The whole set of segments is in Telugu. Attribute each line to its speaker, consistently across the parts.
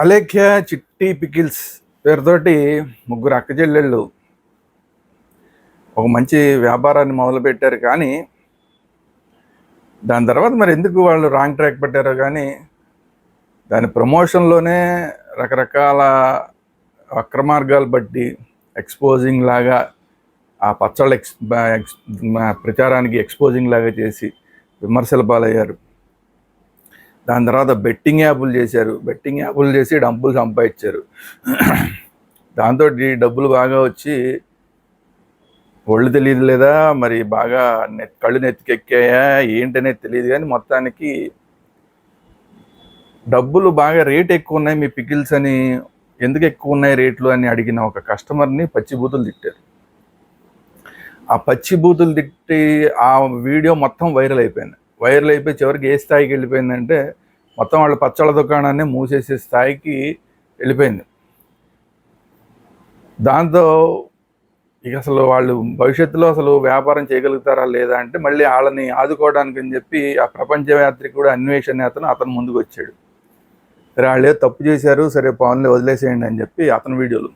Speaker 1: అలేఖ్య చిట్టి పికిల్స్ పేరుతోటి ముగ్గురు అక్క చెల్లెళ్ళు ఒక మంచి వ్యాపారాన్ని మొదలుపెట్టారు. కానీ దాని తర్వాత మరి ఎందుకు వాళ్ళు రాంగ్ ట్రాక్ పెట్టారో కానీ దాని ప్రమోషన్లోనే రకరకాల అక్రమార్గాలు బట్టి ఎక్స్పోజింగ్ లాగా ఆ పచ్చళ్ళ ప్రచారానికి ఎక్స్పోజింగ్ లాగా చేసి విమర్శల పాలయ్యారు. దాని తర్వాత బెట్టింగ్ యాప్లు చేశారు. బెట్టింగ్ యాప్లు చేసి డబ్బులు సంపాదించారు. దాంతో డబ్బులు బాగా వచ్చి ఒళ్ళు తెలియదు లేదా మరి బాగా కళ్ళు నెత్తికెక్కాయా ఏంటనేది తెలియదు, కానీ మొత్తానికి డబ్బులు బాగా రేట్ ఎక్కువ ఉన్నాయి మీ పికిల్స్ అని. ఎందుకు ఎక్కువ ఉన్నాయి రేట్లు అని అడిగిన ఒక కస్టమర్ని పచ్చిబూతులు తిట్టారు. ఆ పచ్చిబూతులు తిట్టి ఆ వీడియో మొత్తం వైరల్ అయిపోయి చివరికి ఏ స్థాయికి వెళ్ళిపోయిందంటే మొత్తం వాళ్ళ పచ్చళ్ళ దుకాణాన్ని మూసేసే స్థాయికి వెళ్ళిపోయింది. దాంతో ఇక అసలు వాళ్ళు భవిష్యత్తులో అసలు వ్యాపారం చేయగలుగుతారా లేదా అంటే మళ్ళీ వాళ్ళని ఆదుకోవడానికి అని చెప్పి ఆ ప్రపంచవ్యాప్తికి అన్వేషణ అతను ముందుకు వచ్చాడు. సరే వాళ్ళే తప్పు చేశారు, సరే పవన్లే వదిలేసేయండి అని చెప్పి అతని వీడియోలు.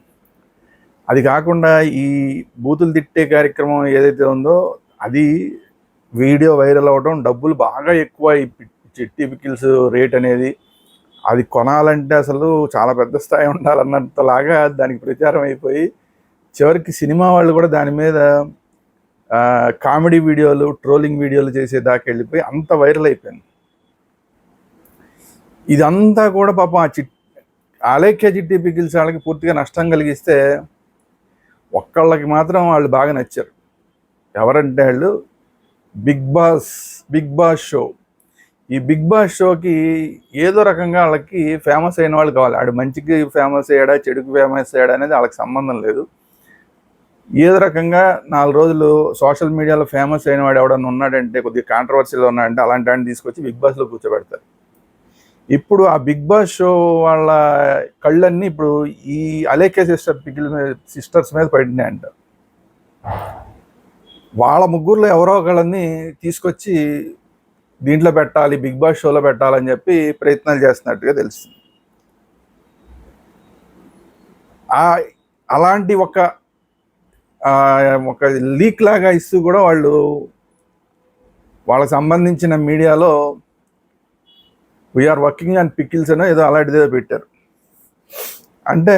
Speaker 1: అది కాకుండా ఈ బూతులు తిట్టే కార్యక్రమం ఏదైతే ఉందో అది వీడియో వైరల్ అవ్వడం, డబ్బులు బాగా ఎక్కువ ఈ చిట్టి పికిల్స్ రేట్ అనేది, అది కొనాలంటే అసలు చాలా పెద్ద స్థాయి ఉండాలన్నంతలాగా దానికి ప్రచారం అయిపోయి చివరికి సినిమా వాళ్ళు కూడా దాని మీద కామెడీ వీడియోలు, ట్రోలింగ్ వీడియోలు చేసేదాకా వెళ్ళిపోయి అంత వైరల్ అయిపోయింది. ఇదంతా కూడా పాపం అలేఖ్య చిట్టి పికిల్స్ వాళ్ళకి పూర్తిగా నష్టం కలిగిస్తే ఒక్కళ్ళకి మాత్రం వాళ్ళు బాగా నచ్చారు. ఎవరంటే వాళ్ళు బిగ్ బాస్ షో. ఈ బిగ్ బాస్ షోకి ఏదో రకంగా వాళ్ళకి ఫేమస్ అయిన వాళ్ళు కావాలి. ఆడు మంచికి ఫేమస్ అయ్యాడా చెడుకు ఫేమస్ అయ్యాడా అనేది వాళ్ళకి సంబంధం లేదు. ఏదో రకంగా 4 రోజులు సోషల్ మీడియాలో ఫేమస్ అయిన వాడు ఎవడన్నా ఉన్నాడంటే, కొద్దిగా కాంట్రవర్సీలో ఉన్నాడంటే అలాంటి వాడిని తీసుకొచ్చి బిగ్ బాస్లో కూర్చోబెడతారు. ఇప్పుడు ఆ బిగ్ బాస్ షో వాళ్ళ కళ్ళన్నీ ఇప్పుడు ఈ అలేఖ్య సిస్టర్స్ మీద పడినాయంట. వాళ్ళ ముగ్గురులో ఎవరో ఒకళ్ళని తీసుకొచ్చి దీంట్లో పెట్టాలి, బిగ్ బాస్ షోలో పెట్టాలని చెప్పి ప్రయత్నాలు చేస్తున్నట్టుగా తెలుస్తుంది. అలాంటి ఒక లీక్ లాగా ఇస్తూ కూడా వాళ్ళకి సంబంధించిన మీడియాలో వీఆర్ వర్కింగ్ ఆన్ పికిల్స్ అనో ఏదో అలాంటిదేదో పెట్టారు. అంటే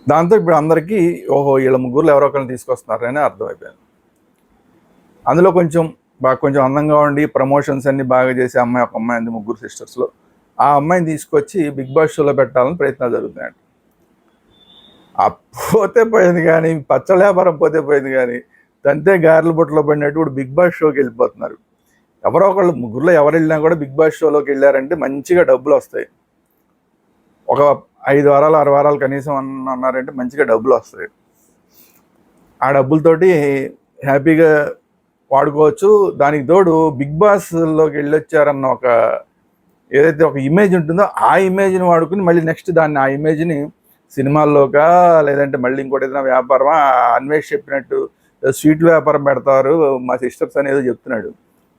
Speaker 1: దాంతో ఇప్పుడు అందరికీ ఓహో వీళ్ళ ముగ్గురులో ఎవరో ఒకరిని తీసుకొస్తున్నారని అర్థమైపోయింది. అందులో కొంచెం అందంగా ఉండి ప్రమోషన్స్ అన్ని బాగా చేసే అమ్మాయి, ఒక అమ్మాయి ఉంది ముగ్గురు సిస్టర్స్లో. ఆ అమ్మాయిని తీసుకొచ్చి బిగ్ బాస్ షోలో పెట్టాలని ప్రయత్నాలు జరుగుతున్నాయంట. పోతే పోయింది కానీ, పచ్చళ్ళ వ్యాపారం పోతే పోయింది కానీ, తంతే గారెల బుట్టలో పడినట్టు ఇప్పుడు బిగ్ బాస్ షోకి వెళ్ళిపోతున్నారు. ఎవరో ఒకళ్ళు ముగ్గురులో ఎవరు వెళ్ళినా కూడా బిగ్ బాస్ షోలోకి వెళ్ళారంటే మంచిగా డబ్బులు వస్తాయి. ఒక 5 వారాలు 6 వారాలు కనీసం అన్నారంటే మంచిగా డబ్బులు వస్తాయి. ఆ డబ్బులతోటి హ్యాపీగా వాడుకోవచ్చు. దానికి తోడు బిగ్ బాస్లోకి వెళ్ళొచ్చారన్న ఏదైతే ఒక ఇమేజ్ ఉంటుందో ఆ ఇమేజ్ని వాడుకుని మళ్ళీ నెక్స్ట్ ఆ ఇమేజ్ని సినిమాల్లోకా లేదంటే మళ్ళీ ఇంకోటి ఏదైనా వ్యాపారమా, అన్వేష్ చెప్పినట్టు స్వీట్ల వ్యాపారం పెడతారు మా సిస్టర్స్ అనేది చెప్తున్నాడు.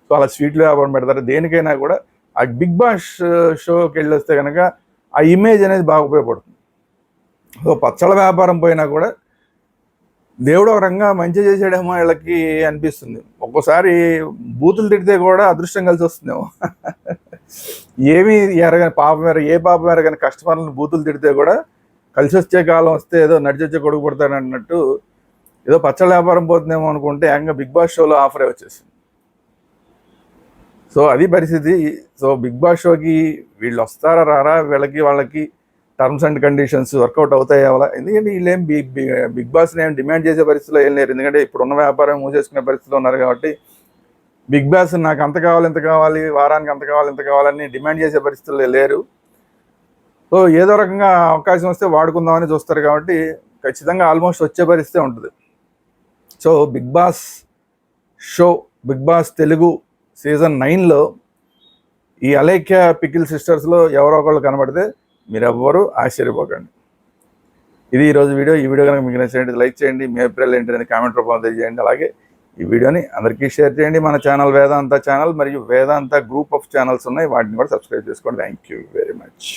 Speaker 1: సో అలా స్వీట్ల వ్యాపారం పెడతారు. దేనికైనా కూడా ఆ బిగ్ బాస్ షోకి వెళ్ళి వస్తే కనుక ఆ ఇమేజ్ అనేది బాగా ఉపయోగపడుతుంది. సో పచ్చళ్ళ వ్యాపారం పోయినా కూడా దేవుడు ఒక రంగా మంచి చేసాడేమో వీళ్ళకి అనిపిస్తుంది. ఒక్కోసారి బూతులు తిడితే కూడా అదృష్టం కలిసి వస్తుందేమో. ఏమీ ఎరగని పాపం ఏ పాపం ఎరగని కస్టమర్లను బూతులు తిడితే కూడా కలిసి వచ్చే కాలం వస్తే ఏదో నడిచొచ్చే కొడుకు పడతాడు అన్నట్టు ఏదో పచ్చళ్ళ వ్యాపారం పోతుందేమో అనుకుంటే ఏకంగా బిగ్ బాస్ షోలో ఆఫరే వచ్చేసింది. సో అది పరిస్థితి. సో బిగ్ బాస్ షోకి వీళ్ళు వస్తారా రారా, వాళ్ళకి టర్మ్స్ అండ్ కండిషన్స్ వర్కౌట్ అవుతాయి అవ్వాలా. ఎందుకంటే వీళ్ళేం బిగ్ బాస్ని ఏం డిమాండ్ చేసే పరిస్థితిలో ఏం లేరు. ఎందుకంటే ఇప్పుడున్న వ్యాపారం మూసేసుకునే పరిస్థితిలో ఉన్నారు కాబట్టి బిగ్ బాస్ నాకు అంత కావాలి ఇంత కావాలి, వారానికి అంత కావాలి ఇంత కావాలని డిమాండ్ చేసే పరిస్థితుల్లో లేరు. సో ఏదో రకంగా అవకాశం వస్తే వాడుకుందామని చూస్తారు కాబట్టి ఖచ్చితంగా ఆల్మోస్ట్ వచ్చే పరిస్థితి ఉంటుంది. So Bigg Boss show, Bigg Boss Telugu season 9లో ఈ అలేఖ్య పికిల్ సిస్టర్స్లో ఎవరో ఒకళ్ళు కనబడితే మీరెవ్వరూ ఆశ్చర్యపోకండి. ఇది ఈరోజు వీడియో. ఈ వీడియో కనుక మీకు నచ్చినట్టు లైక్ చేయండి. మీ అభిప్రాయాలు ఏంటనేది కామెంట్ రూపంలో తెలియజేయండి. అలాగే ఈ వీడియోని అందరికీ షేర్ చేయండి. మన ఛానల్ వేదాంత ఛానల్ మరియు వేదాంత గ్రూప్ ఆఫ్ ఛానల్స్ ఉన్నాయి, వాటిని కూడా సబ్స్క్రైబ్ చేసుకోండి. Thank you very much.